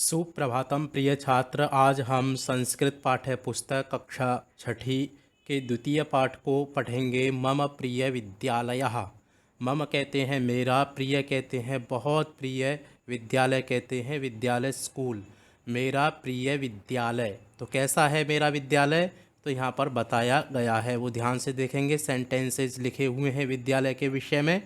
सुप्रभातम प्रिय छात्र। आज हम संस्कृत पाठ्य पुस्तक कक्षा छठी के द्वितीय पाठ को पढ़ेंगे। मम प्रिय विद्यालयः। मम कहते हैं मेरा, प्रिय कहते हैं बहुत प्रिय, विद्यालय कहते हैं विद्यालय स्कूल। मेरा प्रिय विद्यालय, तो कैसा है मेरा विद्यालय, तो यहाँ पर बताया गया है, वो ध्यान से देखेंगे। सेंटेंसेस लिखे हुए हैं विद्यालय के विषय में।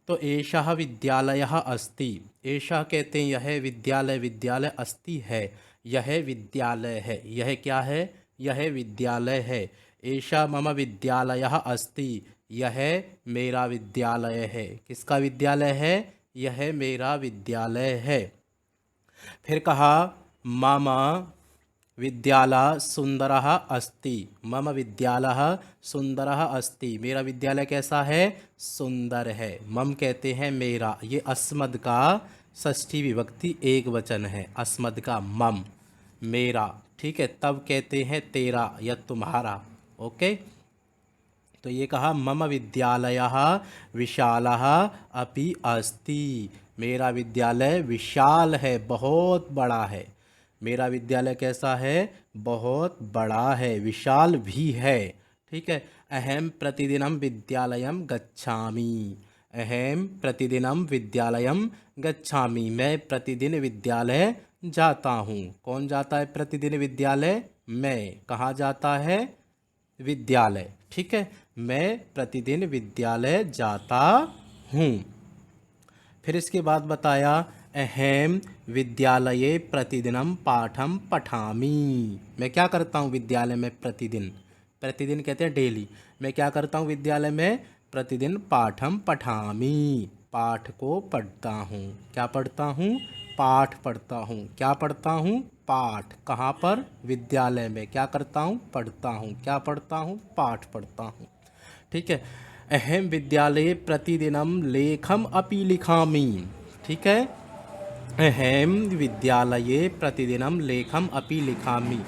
तो एषः विद्यालयः अस्ति। एषः कहते हैं यह विद्यालय, विद्यालय अस्ति है, यह विद्यालय है। यह क्या है? यह विद्यालय है। एषः मम विद्यालयः अस्ति। यह मेरा विद्यालय है। किसका विद्यालय है? यह मेरा विद्यालय है। फिर कहा मम विद्यालय सुंदरः अस्ति। मम विद्यालय सुंदरः अस्ति। मेरा विद्यालय कैसा है? सुंदर है। मम कहते हैं मेरा, ये अस्मद का षष्ठी विभक्ति एक वचन है। अस्मद का मम, मेरा, ठीक है। तब कहते हैं तेरा या तुम्हारा। ओके, तो ये कहा मम विद्यालयः विशालः अपि अस्ति। मेरा विद्यालय विशाल है, बहुत बड़ा है। मेरा विद्यालय कैसा है? बहुत बड़ा है, विशाल भी है, ठीक है। अहम प्रतिदिनम विद्यालयम गच्छामि। अहम प्रतिदिनम विद्यालयम गच्छामि। मैं प्रतिदिन विद्यालय जाता हूँ। कौन जाता है प्रतिदिन विद्यालय? मैं। कहाँ जाता है? विद्यालय, ठीक है। मैं प्रतिदिन विद्यालय जाता हूँ। फिर इसके बाद बताया अहम विद्यालये प्रतिदिनम पाठम पठामि। मैं क्या करता हूँ विद्यालय में प्रतिदिन? प्रतिदिन कहते हैं डेली। मैं क्या करता हूँ विद्यालय में? प्रतिदिन पाठम पठामि। पाठ को पढ़ता हूँ। क्या पढ़ता हूँ? पाठ पढ़ता हूँ। क्या पढ़ता हूँ? पाठ। कहाँ पर? विद्यालय में। क्या करता हूँ? पढ़ता हूँ। क्या पढ़ता हूँ? पाठ पढ़ता हूँ, ठीक है। अहम विद्यालये प्रतिदिनम लेखम अपि लिखामि। ठीक है। अहम विद्यालये प्रतिदिनम लेखम अपि लिखामि।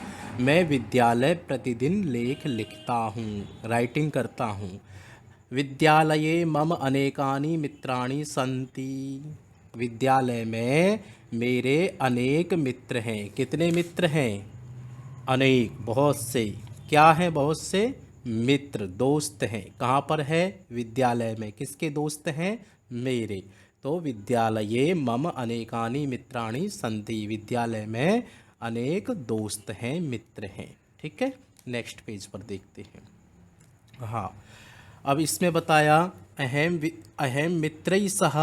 मैं विद्यालय प्रतिदिन लेख लिखता हूँ, राइटिंग करता हूँ। विद्यालये मम अनेकानि मित्राणि सन्ति। विद्यालय में मेरे अनेक मित्र हैं। कितने मित्र हैं? अनेक, बहुत से। क्या हैं? बहुत से मित्र, दोस्त हैं। कहाँ पर है? विद्यालय में। किसके दोस्त हैं? मेरे। तो विद्यालये मम अनेकानि मित्राणि सन्ति। विद्यालय में अनेक दोस्त हैं, मित्र हैं, ठीक है। नेक्स्ट पेज पर देखते हैं। हाँ, अब इसमें बताया अहम मित्रैः सह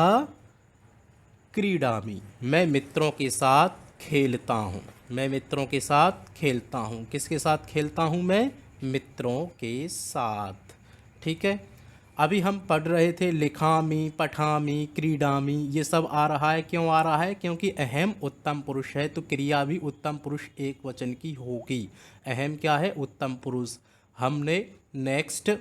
क्रीडामि। मैं मित्रों के साथ खेलता हूँ। मैं मित्रों के साथ खेलता हूँ। किसके साथ खेलता हूँ मैं? मित्रों के साथ, ठीक है। अभी हम पढ़ रहे थे लिखामि, पठामि, क्रीडामि, ये सब आ रहा है। क्यों आ रहा है? क्योंकि अहम उत्तम पुरुष है, तो क्रिया भी उत्तम पुरुष एक वचन की होगी। अहम क्या है? उत्तम पुरुष। हमने नेक्स्ट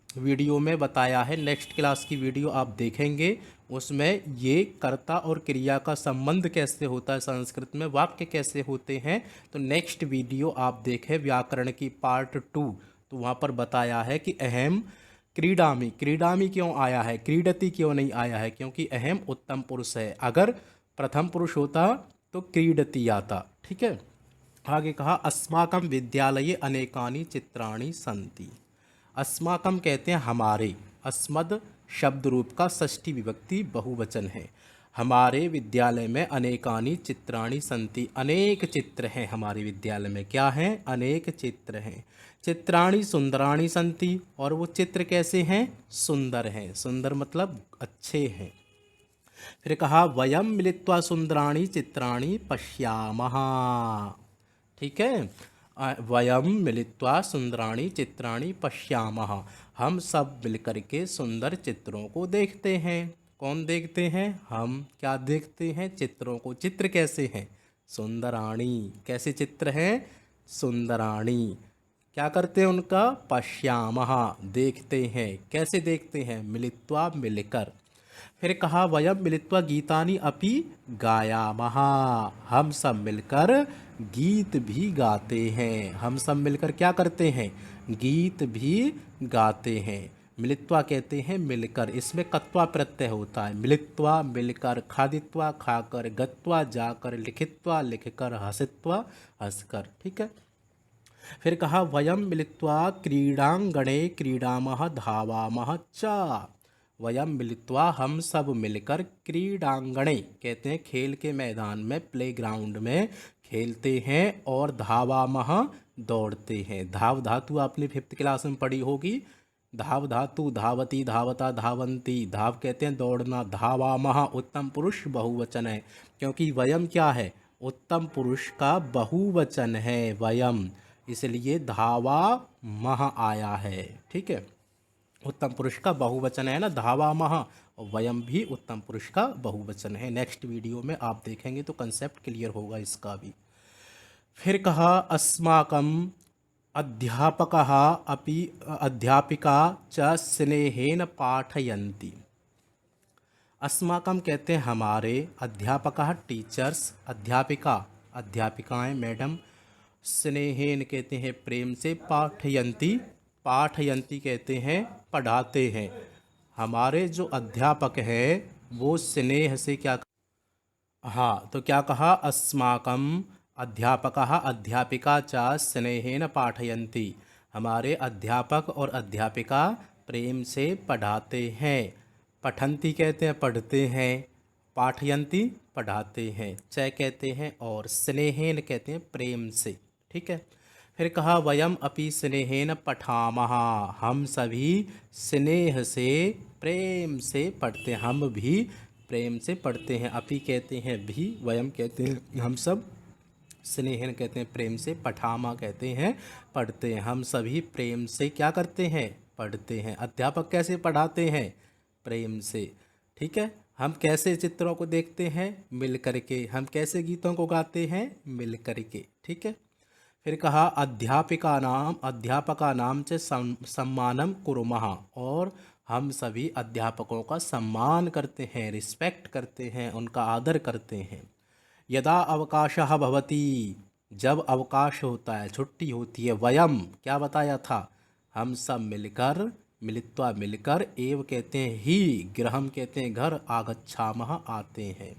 वीडियो में बताया है, नेक्स्ट क्लास की वीडियो आप देखेंगे, उसमें ये कर्ता और क्रिया का संबंध कैसे होता है, संस्कृत में वाक्य कैसे होते हैं। तो नेक्स्ट वीडियो आप देखें, व्याकरण की पार्ट 2, तो वहाँ पर बताया है कि अहम क्रीडामि। क्रीडामि क्यों आया है? क्रीडति क्यों नहीं आया है? क्योंकि अहम उत्तम पुरुष है। अगर प्रथम पुरुष होता तो क्रीडति आता, ठीक है। आगे कहा अस्माकं विद्यालये अनेकानि चित्राणि सन्ति। अस्माकं कहते हैं हमारे। अस्मद शब्द रूप का षष्ठी विभक्ति बहुवचन है। हमारे विद्यालय में अनेकानि चित्राणि सन्ति। अनेक चित्र हैं हमारे विद्यालय में। क्या हैं? अनेक चित्र हैं। चित्राणि सुंदराणि सन्ति। और वो चित्र कैसे हैं? सुंदर हैं। सुंदर मतलब अच्छे हैं। फिर कहा वयम मिलित्वा सुंदराणि चित्राणि पश्यामः। ठीक है। वयम मिलित्वा सुंदराणि चित्राणि पश्यामः। हम सब मिलकर के सुंदर चित्रों को देखते हैं। कौन देखते हैं? हम। क्या देखते हैं? चित्रों को। चित्र कैसे हैं? सुंदराणि। कैसे चित्र हैं? सुंदराणि। क्या करते हैं उनका? पश्यामः, देखते हैं। कैसे देखते हैं? मिलित्वा, मिलकर। फिर कहा वयम मिलित्वा गीतानि अपि गायामः। हम सब मिलकर गीत भी गाते हैं। हम सब मिलकर क्या करते हैं? गीत भी गाते हैं। मिलित्वा कहते हैं मिलकर, इसमें कत्वा प्रत्यय होता है। मिलित्वा मिलकर, खादित्वा खाकर, गत्वा जाकर, लिखित्वा लिखकर, हसित्वा हंसकर। ठीक है। फिर कहा वयम मिलित्वा क्रीडांगणे क्रीडामः धावामः च। वयम मिलित्वा हम सब मिलकर, क्रीडांगणे कहते हैं खेल के मैदान में, प्लेग्राउंड में खेलते हैं, और धावामः दौड़ते हैं। धाव धातु आपने 5th क्लास में पढ़ी होगी। धाव धातु धावती धावता धावंती, धाव कहते हैं दौड़ना, धावामः उत्तम पुरुष बहुवचन है, क्योंकि वयम क्या है, उत्तम पुरुष का बहुवचन है वयम, इसलिए धावा मह आया है। ठीक है, उत्तम पुरुष का बहुवचन है ना धावा मह, और वयम भी उत्तम पुरुष का बहुवचन है। नेक्स्ट वीडियो में आप देखेंगे तो कंसेप्ट क्लियर होगा इसका भी। फिर कहा अस्माकं अध्यापकः अपि अध्यापिका च स्नेहेन पाठयन्ति। अस्माकं कहते हैं हमारे, अध्यापकः टीचर्स, अध्यापिका अध्यापिकाएं मैडम, स्नेहेन कहते हैं प्रेम से, पाठयंती पाठयंती कहते हैं पढ़ाते हैं। हमारे जो अध्यापक हैं वो स्नेह से क्या, हाँ तो क्या कहा, अस्माकं अध्यापकः अध्यापिका च स्नेहेन पाठयन्ति। हमारे अध्यापक और अध्यापिका प्रेम से पढ़ाते हैं। पठन्ति कहते हैं पढ़ते हैं, पाठयन्ति पढ़ाते हैं, च कहते हैं और, स्नेहेन कहते हैं प्रेम से। ठीक है। फिर कहा वयम अपि स्नेहेन पठामः। हम सभी स्नेह से प्रेम से पढ़ते हैं, हम भी प्रेम से पढ़ते हैं। अपि कहते हैं भी, वयम कहते हैं हम सब, स्नेहन कहते हैं प्रेम से, पठामा कहते हैं पढ़ते हैं। हम सभी प्रेम से क्या करते हैं, पढ़ते हैं। अध्यापक कैसे पढ़ाते हैं, प्रेम से। ठीक है। हम कैसे चित्रों को देखते हैं, मिल करके। हम कैसे गीतों को गाते हैं, मिल करके। ठीक है। फिर कहा अध्यापका नाम च सम्मानम कुर्मः। और हम सभी अध्यापकों का सम्मान करते हैं, रिस्पेक्ट करते हैं, उनका आदर करते हैं। यदा अवकाशः भवति, जब अवकाश होता है, छुट्टी होती है, वयम क्या बताया था, हम सब मिलकर, मिलित्वा मिलकर, एव कहते हैं ही, गृहम कहते हैं घर, आगच्छामः आते हैं।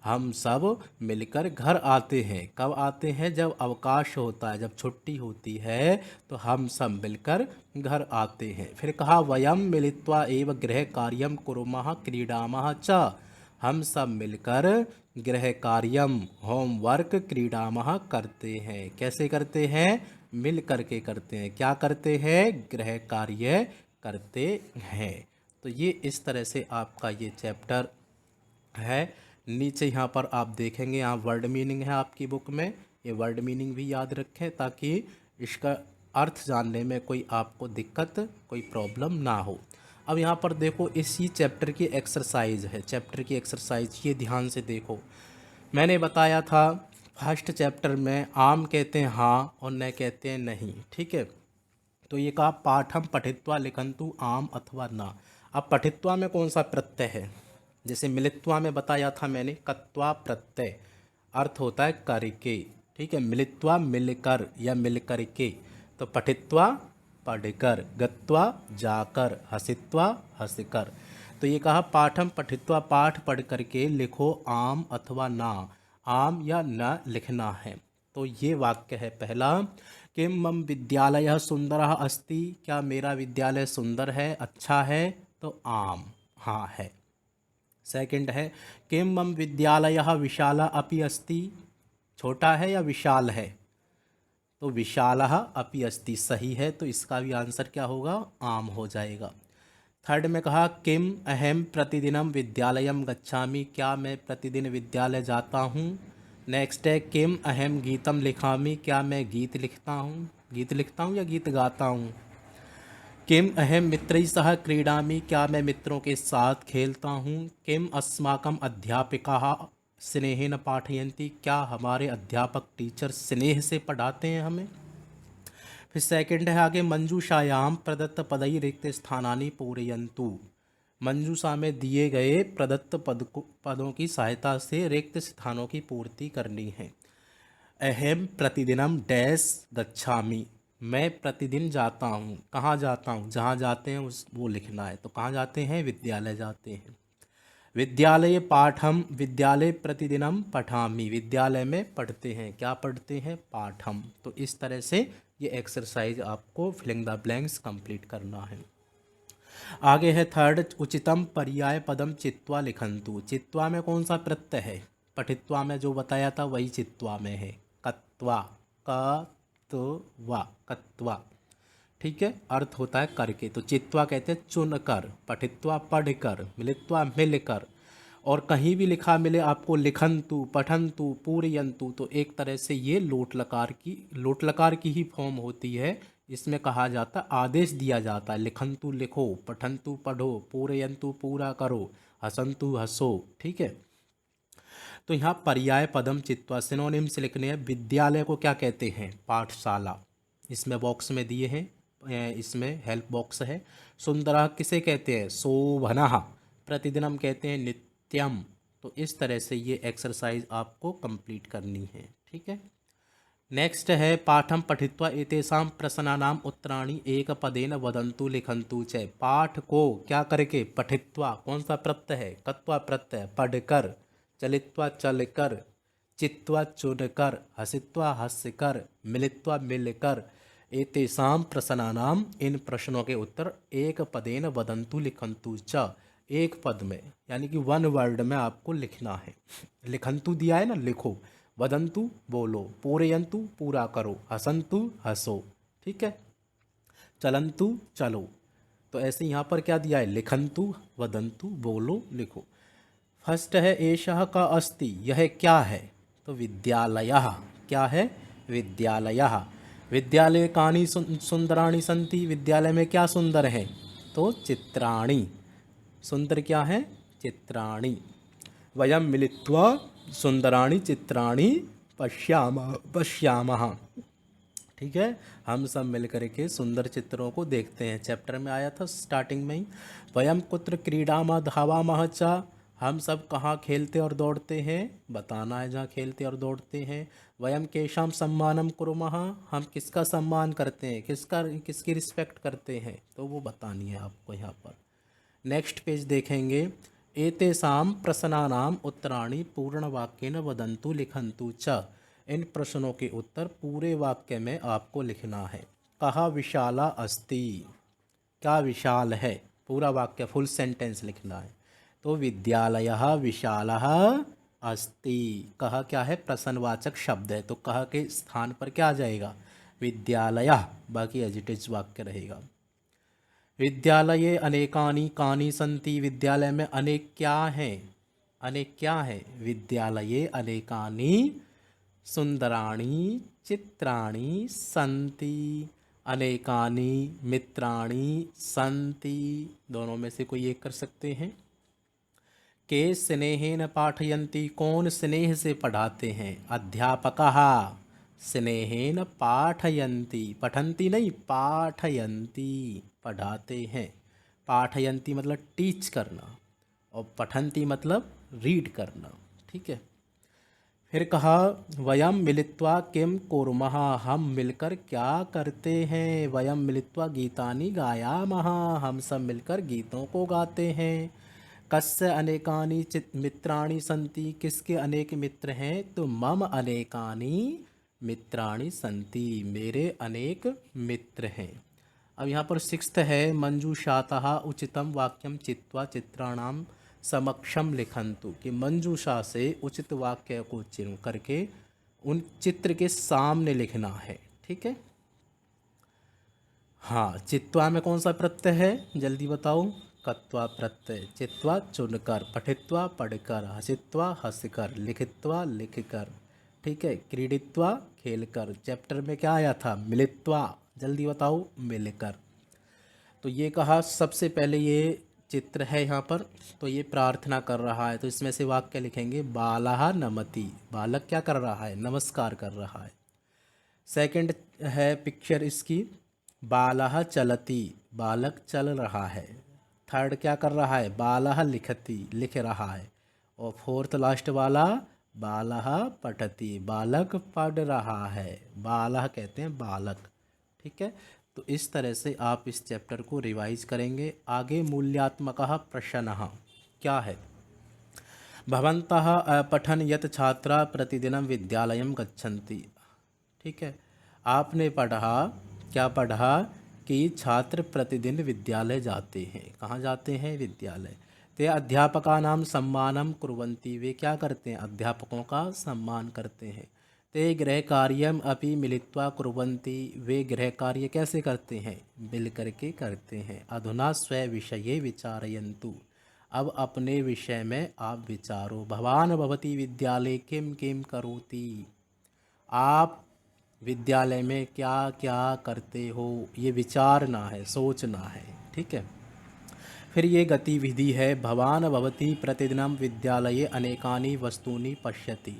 हम सब मिलकर घर आते हैं। कब आते हैं, जब अवकाश होता है, जब छुट्टी होती है तो हम सब मिलकर घर आते हैं। फिर कहा वयम मिलित्वा एव गृह कार्यम कुर्मः क्रीडामः च। हम सब मिलकर गृह कार्यम होमवर्क क्रीडामः करते हैं। कैसे करते हैं, मिल करके करते हैं। क्या करते हैं, गृह कार्य करते हैं। तो ये इस तरह से आपका ये चैप्टर है। नीचे यहाँ पर आप देखेंगे, यहाँ वर्ड मीनिंग है आपकी बुक में, ये वर्ड मीनिंग भी याद रखें ताकि इसका अर्थ जानने में कोई आपको दिक्कत, कोई प्रॉब्लम ना हो। अब यहाँ पर देखो, इसी चैप्टर की एक्सरसाइज है, चैप्टर की एक्सरसाइज ये ध्यान से देखो। मैंने बताया था फर्स्ट चैप्टर में आम कहते हैं हाँ और न कहते हैं नहीं। ठीक है। तो ये कहा पाठम पठित्वा लिखन्तु आम अथवा ना। अब पठित्वा में कौन सा प्रत्यय है, जैसे मिलित्वा में बताया था मैंने, कत्वा प्रत्यय, अर्थ होता है करके। ठीक है। मिलित्वा मिलकर या मिल करके, तो पठित्वा पढ़कर, गत्वा जाकर, हसित्वा हंसकर। तो ये कहा पाठम पठित्वा, पाठ पढ़ करके लिखो आम अथवा ना, आम या न लिखना है। तो ये वाक्य है पहला, किम मम विद्यालयः सुंदरः अस्ति, क्या मेरा विद्यालय सुंदर है, अच्छा है, तो आम हाँ है। सेकंड है किम मम विद्यालयः विशालः अपि अस्ति, छोटा है या विशाल है, तो विशालः अपि अस्ति सही है, तो इसका भी आंसर क्या होगा, आम हो जाएगा। थर्ड में कहा किम अहम प्रतिदिनम विद्यालयम गच्छामि, क्या मैं प्रतिदिन विद्यालय जाता हूँ। नेक्स्ट है किम अहम गीतम लिखामि, क्या मैं गीत लिखता हूँ, गीत लिखता हूँ या गीत गाता हूँ। किम अहम मित्रैः सह क्रीडामि, क्या मैं मित्रों के साथ खेलता हूँ। किम अस्माकम अध्यापिकाः स्नेहेन पाठयन्ति, क्या हमारे अध्यापक टीचर स्नेह से पढ़ाते हैं हमें। फिर सेकंड है आगे, मंजूषायाम प्रदत्त पदैः रिक्त स्थानानि पूरयन्तु, मंजूषा में दिए गए प्रदत्त पदों की सहायता से रिक्त स्थानों की पूर्ति करनी है। अहम प्रतिदिनम डैश गच्छामि, मैं प्रतिदिन जाता हूँ, कहाँ जाता हूँ, जहाँ जाते हैं उस वो लिखना है। तो कहाँ जाते हैं, विद्यालय जाते हैं। विद्यालये पाठम, विद्यालय प्रतिदिनम पठामि, विद्यालय में पढ़ते हैं, क्या पढ़ते हैं, पाठम। तो इस तरह से ये एक्सरसाइज आपको फिलिंग द ब्लैंक्स कंप्लीट करना है। आगे है थर्ड, उचितम पर्याय पदम चित्वा लिखंतु। चित्वा में कौन सा प्रत्यय है, पठित्वा में जो बताया था वही चित्वा में है, कत्वा, कत्वा, कत्वा। ठीक है, अर्थ होता है करके। तो चित्वा कहते हैं चुन कर, पठित्वा पढ़ कर, मिलित्वा मिल कर। और कहीं भी लिखा मिले आपको लिखंतु, पठंतु, पूरयंतु, तो एक तरह से ये लोट लकार की ही फॉर्म होती है। इसमें कहा जाता, आदेश दिया जाता है, लिखंतु लिखो, पठंतु पढ़ो, पूरयंतु पूरा करो, हसंतु हंसो। ठीक है, तो यहाँ पर्याय पदम चित्वा सिनोनिम्स लिखने हैं। विद्यालय को क्या कहते हैं, पाठशाला, इसमें बॉक्स में दिए हैं, इसमें हेल्प बॉक्स है। सुंदरा किसे कहते हैं, शोभनः। प्रतिदिनम कहते हैं नित्यम। तो इस तरह से ये एक्सरसाइज आपको कंप्लीट करनी है। ठीक है, नेक्स्ट है पाठम पठित्वा एतेषां प्रश्नानाम उत्तराणि एक पदेन वदन्तु लिखन्तु च। पाठ को क्या करके, पठित्वा, कौन सा प्रत्यय है, कत्वा प्रत्यय, पढ़कर, चलित्वा चलकर, चित्वा चुनकर, हसित्वा हंसकर, मिलित्वा मिलकर, एतेषां प्रश्नानाम, इन प्रश्नों के उत्तर एक पदेन वदन्तु लिखन्तु च, एक पद में यानी कि वन वर्ड में आपको लिखना है। लिखन्तु दिया है ना, लिखो, वदंतु बोलो, पूरयंतु पूरा करो, हसंतु हंसो। ठीक है, चलंतु चलो। तो ऐसे यहाँ पर क्या दिया है, लिखंतु, वदंतु बोलो, लिखो। फर्स्ट है एषः का अस्ति, यह क्या है, तो विद्यालयः, क्या है, विद्यालयः। विद्यालये कानि सुंदराणि सन्ति, विद्यालय में क्या सुंदर है, तो चित्राणि, सुंदर क्या है, चित्राणि। वयम मिलित्वा सुंदराणि चित्राणि पश्यामः। ठीक है, हम सब मिलकर के सुंदर चित्रों को देखते हैं, चैप्टर में आया था स्टार्टिंग में ही। वयम कुत्र क्रीडामः धावामः च, हम सब कहाँ खेलते और दौड़ते हैं, बताना है जहाँ खेलते और दौड़ते हैं। वयम केषां सम्मानम कुर्मः, हम किसका सम्मान करते हैं, किसकी रिस्पेक्ट करते हैं, तो वो बतानी है आपको यहाँ पर। नेक्स्ट पेज देखेंगे, एतेषां प्रश्नानाम उत्तराणि पूर्णवाक्येन वदन्तु लिखन्तु च। इन प्रश्नों के उत्तर पूरे वाक्य में आपको लिखना है। कहा विशाला अस्ति, क्या विशाल है, पूरा वाक्य फुल सेंटेंस लिखना है। तो विद्यालयः विशालः अस्ति। कहा क्या है, प्रश्नवाचक शब्द है, तो कहा के स्थान पर क्या आ जाएगा, विद्यालयः, बाकी एजिटिव वाक्य रहेगा। विद्यालये अनेकानि कानि सन्ति, विद्यालय में अनेक क्या हैं, अनेक क्या है, विद्यालये अनेकानि सुंदराणि चित्राणि सन्ति, अनेकानि मित्राणि सन्ति, दोनों में से कोई एक कर सकते हैं। के स्नेहेन पाठयन्ति, कौन स्नेह से पढ़ाते हैं, अध्यापकः स्नेहेन पाठयन्ति, पठन्ति नहीं, पाठयन्ति, पढ़ाते हैं। पाठयन्ति मतलब टीच करना, और पठन्ति मतलब रीड करना। ठीक है, फिर कहा वयम मिलित्वा किम कुर्मः, हम मिलकर क्या करते हैं, वयम मिलित्वा गीतानि गायामः, हम सब मिलकर गीतों को गाते हैं। कस्य अनेकानि मित्राणि सन्ति, किसके अनेक मित्र हैं, तो मम अनेकानि मित्राणि सन्ति, मेरे अनेक मित्र हैं। अब यहाँ पर सिक्स्थ है, मंजूषातः उचितम वाक्यम चित्वा चित्राणाम समक्षम लिखंतु, कि मंजूषा से उचित वाक्य को चुन करके उन चित्र के सामने लिखना है। ठीक है, हाँ, चित्वा में कौन सा प्रत्यय है, जल्दी बताओ, कत्वा प्रत्यय। चित्वा चुनकर, पठित्वा पढ़कर, हसित्वा हंसकर, लिखित्वा लिखकर। ठीक है, क्रीडित्वा खेलकर। चैप्टर में क्या आया था, मिलित्वा, जल्दी बताओ, मिलकर। तो ये कहा सबसे पहले ये चित्र है यहाँ पर, तो ये प्रार्थना कर रहा है, तो इसमें से वाक्य लिखेंगे, बालः नमति, बालक क्या कर रहा है, नमस्कार कर रहा है। सेकंड है पिक्चर इसकी, बालः चलति, बालक चल रहा है। थर्ड क्या कर रहा है, बालः लिखति, लिख रहा है। और फोर्थ लास्ट वाला, बालः पठति, बालक पढ़ रहा है। बालः कहते हैं बालक। ठीक है। तो इस तरह से आप इस चैप्टर को रिवाइज करेंगे। आगे मूल्यात्मकः प्रश्नः क्या है। भवन्तः पठन् यत् छात्रा प्रतिदिनं विद्यालयं गच्छन्ति। ठीक है, आपने पढ़ा, क्या पढ़ा कि छात्र प्रतिदिन विद्यालय जाते हैं। कहाँ जाते हैं? विद्यालय। ते अध्यापकानां सम्मानं कुर्वन्ति, वे क्या करते हैं? अध्यापकों का सम्मान करते हैं। ते गृहकार्यम् अपि मिलित्वा कुर्वन्ति, वे गृह कार्य कैसे करते हैं? मिल करके करते हैं। अधुना स्वविषये विचारयन्तु, अब अपने विषय में आप विचारो। भवान भवती विद्यालये किं किं करोति, आप विद्यालय में क्या क्या करते हो, ये विचारना है, सोचना है। ठीक है। फिर ये गतिविधि है, भवान भवती प्रतिदिनं विद्यालये अनेकानि वस्तूनि पश्यति,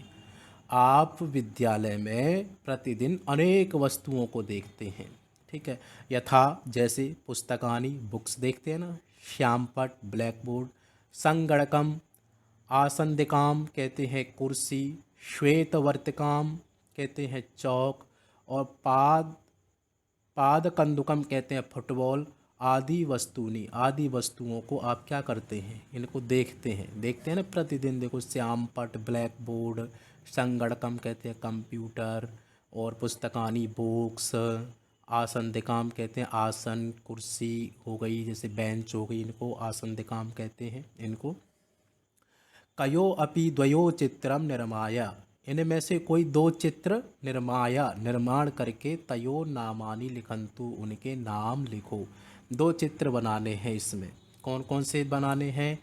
आप विद्यालय में प्रतिदिन अनेक वस्तुओं को देखते हैं। ठीक है। यथा जैसे पुस्तकानि, बुक्स देखते हैं ना, श्यामपट ब्लैक बोर्ड, संगणकम आसंदिकाम कहते हैं कुर्सी, श्वेतवर्तिकाम कहते हैं चौक, और पाद कंदुकम कहते हैं फुटबॉल, आदि वस्तुनी, आदि वस्तुओं को आप क्या करते हैं? इनको देखते हैं ना प्रतिदिन। देखो, श्यामपट ब्लैक बोर्ड, संगणकम कहते हैं कंप्यूटर, और पुस्तकानी बुक्स, आसंदिकाम कहते हैं आसन, कुर्सी हो गई, जैसे बेंच हो गई, इनको आसंदिकाम कहते हैं इनको। कयो अपि द्वयो चित्रम निर्माय, इनमें से कोई दो चित्र निर्माया, निर्माण करके, तयो नामानि लिखंतु, उनके नाम लिखो। दो चित्र बनाने हैं इसमें। कौन कौन से बनाने हैं?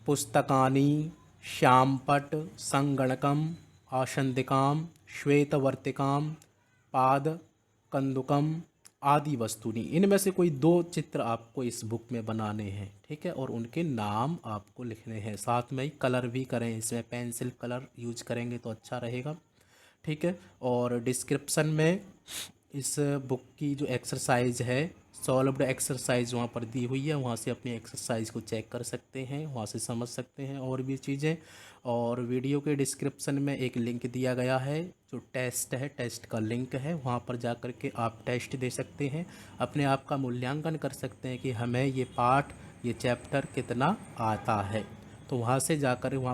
पुस्तकानि, श्यामपट, संगणकम, आसंदिकाम, श्वेतवर्तिकाम, पाद कंदुकम, आदि वस्तुनि, इनमें से कोई दो चित्र आपको इस बुक में बनाने हैं। ठीक है। और उनके नाम आपको लिखने हैं। साथ में ही कलर भी करें, इसमें पेंसिल कलर यूज करेंगे तो अच्छा रहेगा। ठीक है। और डिस्क्रिप्शन में इस बुक की जो एक्सरसाइज है, सॉल्व्ड एक्सरसाइज वहाँ पर दी हुई है, वहाँ से अपनी एक्सरसाइज को चेक कर सकते हैं, वहाँ से समझ सकते हैं और भी चीज़ें। और वीडियो के डिस्क्रिप्शन में एक लिंक दिया गया है, जो टेस्ट है, टेस्ट का लिंक है, वहाँ पर जा कर के आप टेस्ट दे सकते हैं, अपने आप का मूल्यांकन कर सकते हैं कि हमें ये पाठ, ये चैप्टर कितना आता है। तो वहाँ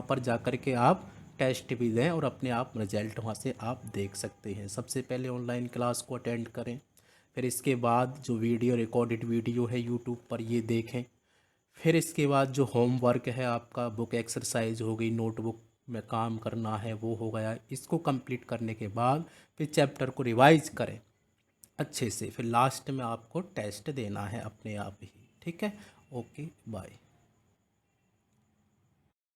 पर जा कर के आप टेस्ट भी दें और अपने आप रिजल्ट वहाँ से आप देख सकते हैं। सबसे पहले ऑनलाइन क्लास को अटेंड करें, फिर इसके बाद जो वीडियो, रिकॉर्डेड वीडियो है यूट्यूब पर, ये देखें। फिर इसके बाद जो होमवर्क है आपका, बुक एक्सरसाइज हो गई, नोटबुक में काम करना है वो हो गया, इसको कंप्लीट करने के बाद फिर चैप्टर को रिवाइज करें अच्छे से। फिर लास्ट में आपको टेस्ट देना है अपने आप ही। ठीक है। Okay, bye.